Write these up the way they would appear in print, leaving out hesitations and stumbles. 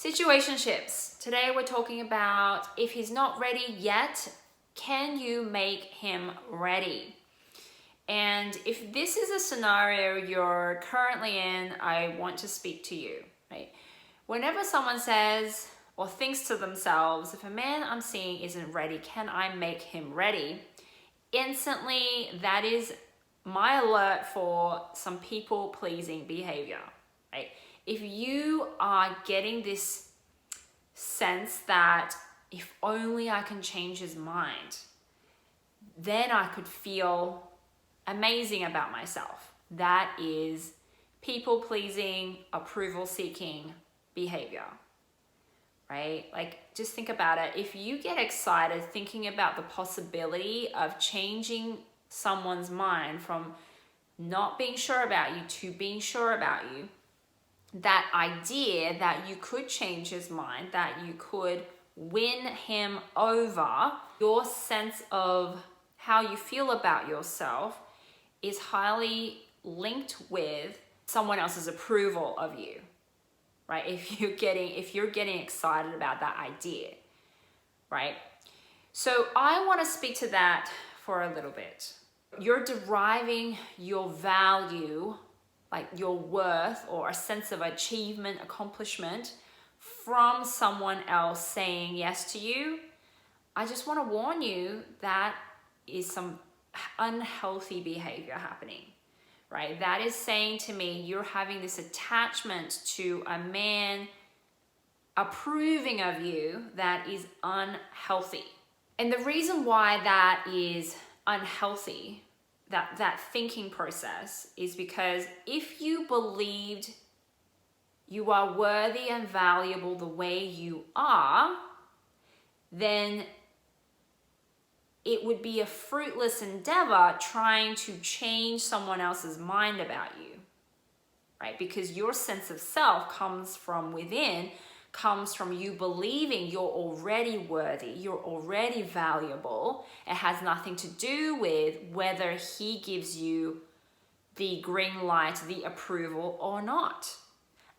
Situationships. Today we're talking about if he's not ready yet, can you make him ready? And if this is a scenario you're currently in, I want to speak to you, right? Whenever someone says or thinks to themselves, if a man I'm seeing isn't ready, can I make him ready? Instantly, that is my alert for some people-pleasing behavior, right? If you are getting this sense that if only I can change his mind, then I could feel amazing about myself. That is people-pleasing, approval-seeking behavior, right? Like, just think about it. If you get excited thinking about the possibility of changing someone's mind from not being sure about you to being sure about you, that idea that you could change his mind, that you could win him over, your sense of how you feel about yourself is highly linked with someone else's approval of you, right? If you're getting excited about that idea, right? So I want to speak to that for a little bit. You're deriving your value, like your worth or a sense of achievement, accomplishment from someone else saying yes to you. I just want to warn you that is some unhealthy behavior happening, right? That is saying to me, you're having this attachment to a man approving of you that is unhealthy. And the reason why that is unhealthy, that thinking process, is because if you believed you are worthy and valuable the way you are, then it would be a fruitless endeavor trying to change someone else's mind about you, right? Because your sense of self comes from within, comes from you believing you're already worthy, you're already valuable. It has nothing to do with whether he gives you the green light, the approval or not.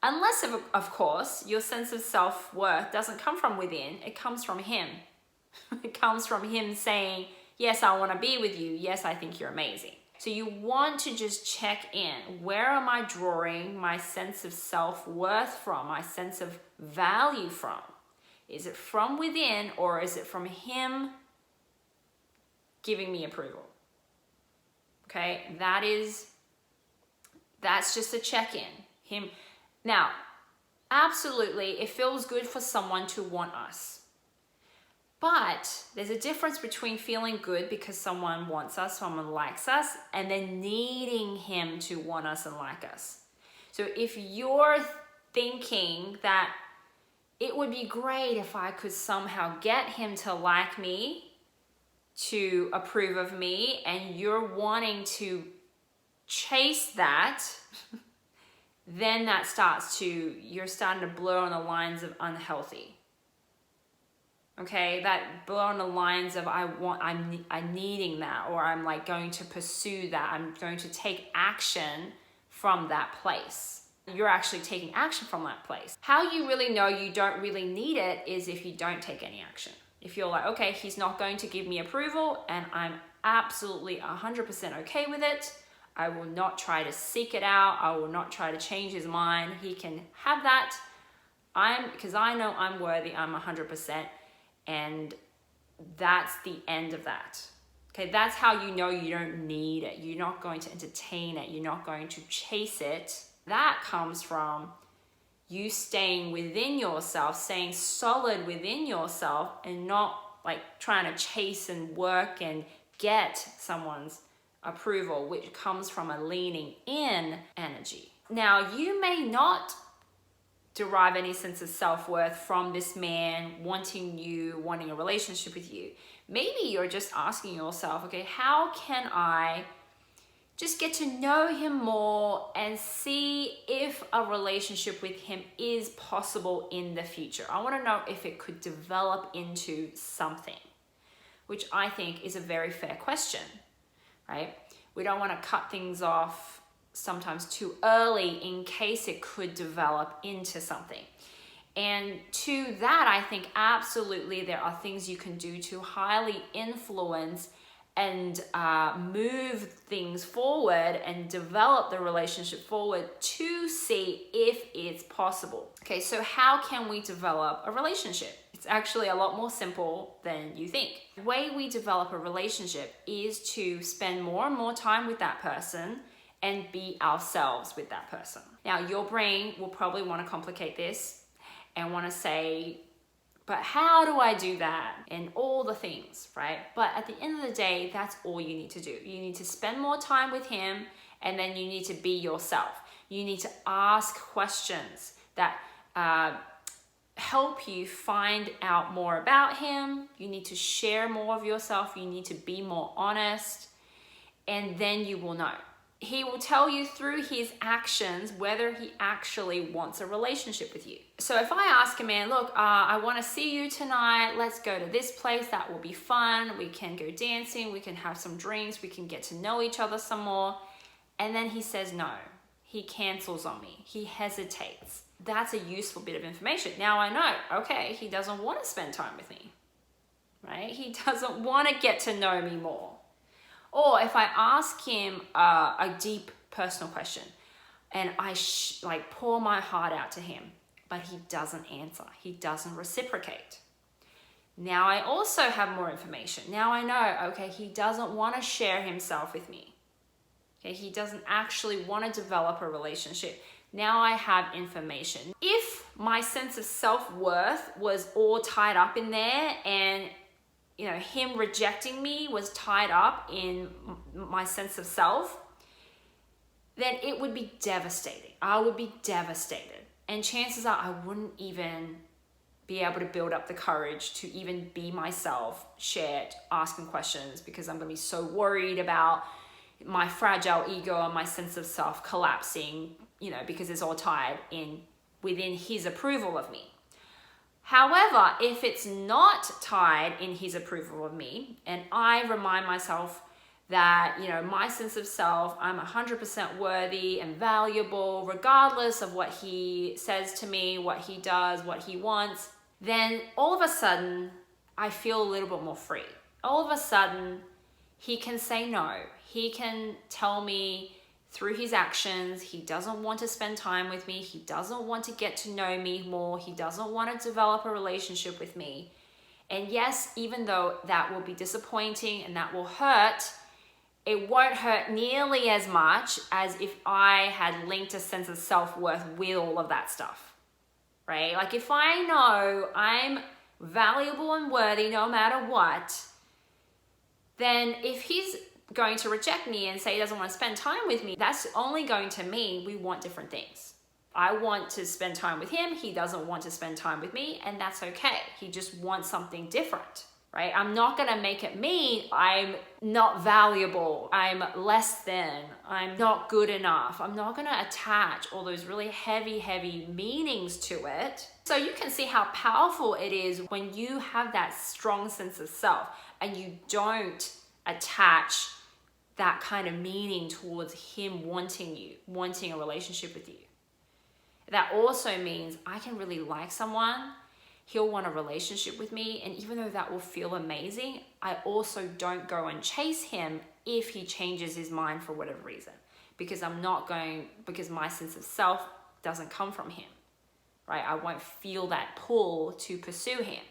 Unless, of course, your sense of self-worth doesn't come from within, it comes from him. It comes from him saying, yes, I want to be with you. Yes, I think you're amazing. So you want to just check in. Where am I drawing my sense of self-worth from, my sense of value from? Is it from within or is it from him giving me approval? Okay, that's just a check-in. Now, absolutely, it feels good for someone to want us. But there's a difference between feeling good because someone wants us, someone likes us, and then needing him to want us and like us. So if you're thinking that it would be great if I could somehow get him to like me, to approve of me, and you're wanting to chase that, then you're starting to blur on the lines of unhealthy. Okay, that blur on the lines of I'm needing that, or I'm like going to pursue that. I'm going to take action from that place. You're actually taking action from that place. How you really know you don't really need it is if you don't take any action. If you're like, okay, he's not going to give me approval and I'm absolutely 100% okay with it. I will not try to seek it out. I will not try to change his mind. He can have that. Because I know I'm worthy. I'm 100%. And that's the end of that. Okay, that's how you know you don't need it. You're not going to entertain it. You're not going to chase it. That comes from you staying within yourself, staying solid within yourself, and not like trying to chase and work and get someone's approval, which comes from a leaning in energy. Now, you may not derive any sense of self-worth from this man wanting a relationship with you. Maybe you're just asking yourself, okay, how can I just get to know him more and see if a relationship with him is possible in the future? I want to know if it could develop into something, which I think is a very fair question, right? We don't want to cut things off sometimes too early in case it could develop into something. And to that, I think absolutely there are things you can do to highly influence and move things forward and develop the relationship forward to see if it's possible. Okay, so how can we develop a relationship? It's actually a lot more simple than you think. The way we develop a relationship is to spend more and more time with that person and be ourselves with that person. Now, your brain will probably want to complicate this and want to say, but how do I do that? And all the things, right? But at the end of the day, that's all you need to do. You need to spend more time with him, and then you need to be yourself. You need to ask questions that help you find out more about him. You need to share more of yourself. You need to be more honest, and then you will know. He will tell you through his actions whether he actually wants a relationship with you. So if I ask a man, look, I want to see you tonight. Let's go to this place. That will be fun. We can go dancing. We can have some drinks. We can get to know each other some more. And then he says no. He cancels on me. He hesitates. That's a useful bit of information. Now I know, okay, he doesn't want to spend time with me, right? He doesn't want to get to know me more. Or if I ask him a deep personal question and I pour my heart out to him, but he doesn't answer, he doesn't reciprocate. Now I also have more information. Now I know, okay, he doesn't want to share himself with me. Okay, he doesn't actually want to develop a relationship. Now I have information. If my sense of self-worth was all tied up in there and him rejecting me was tied up in my sense of self, then it would be devastating. I would be devastated. And chances are I wouldn't even be able to build up the courage to even be myself, share, asking questions, because I'm going to be so worried about my fragile ego and my sense of self collapsing, because it's all tied in within his approval of me. However, if it's not tied in his approval of me, and I remind myself that, my sense of self, I'm 100% worthy and valuable, regardless of what he says to me, what he does, what he wants, then all of a sudden, I feel a little bit more free. All of a sudden, he can say no. He can tell me through his actions, he doesn't want to spend time with me. He doesn't want to get to know me more. He doesn't want to develop a relationship with me. And yes, even though that will be disappointing and that will hurt, it won't hurt nearly as much as if I had linked a sense of self-worth with all of that stuff, right? Like if I know I'm valuable and worthy no matter what, then if he's going to reject me and say he doesn't want to spend time with me, that's only going to mean we want different things. I want to spend time with him, he doesn't want to spend time with me, and that's okay. He just wants something different, right? I'm not going to make it mean I'm not valuable, I'm less than, I'm not good enough. I'm not going to attach all those really heavy meanings to it. So you can see how powerful it is when you have that strong sense of self and you don't attach that kind of meaning towards him wanting a relationship with you. That also means I can really like someone, he'll want a relationship with me, and even though that will feel amazing, I also don't go and chase him if he changes his mind for whatever reason, because my sense of self doesn't come from him, right? I won't feel that pull to pursue him.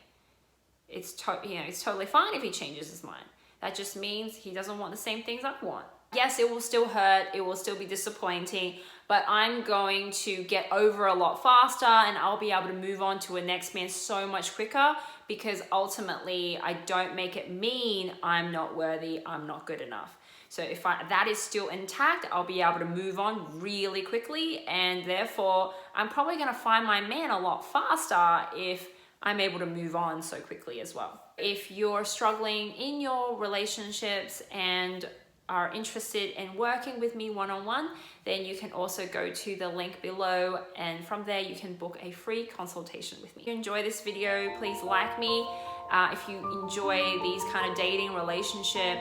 It's totally fine if he changes his mind. That just means he doesn't want the same things I want. Yes, it will still hurt, it will still be disappointing, but I'm going to get over a lot faster and I'll be able to move on to a next man so much quicker, because ultimately I don't make it mean I'm not worthy, I'm not good enough. So if that is still intact, I'll be able to move on really quickly, and therefore I'm probably going to find my man a lot faster if I'm able to move on so quickly as well. If you're struggling in your relationships and are interested in working with me one-on-one, then you can also go to the link below, and from there you can book a free consultation with me. If you enjoy this video, please like me. If you enjoy these kind of dating, relationship,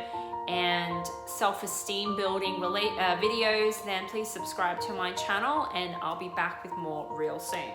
and self-esteem building videos, then please subscribe to my channel, and I'll be back with more real soon.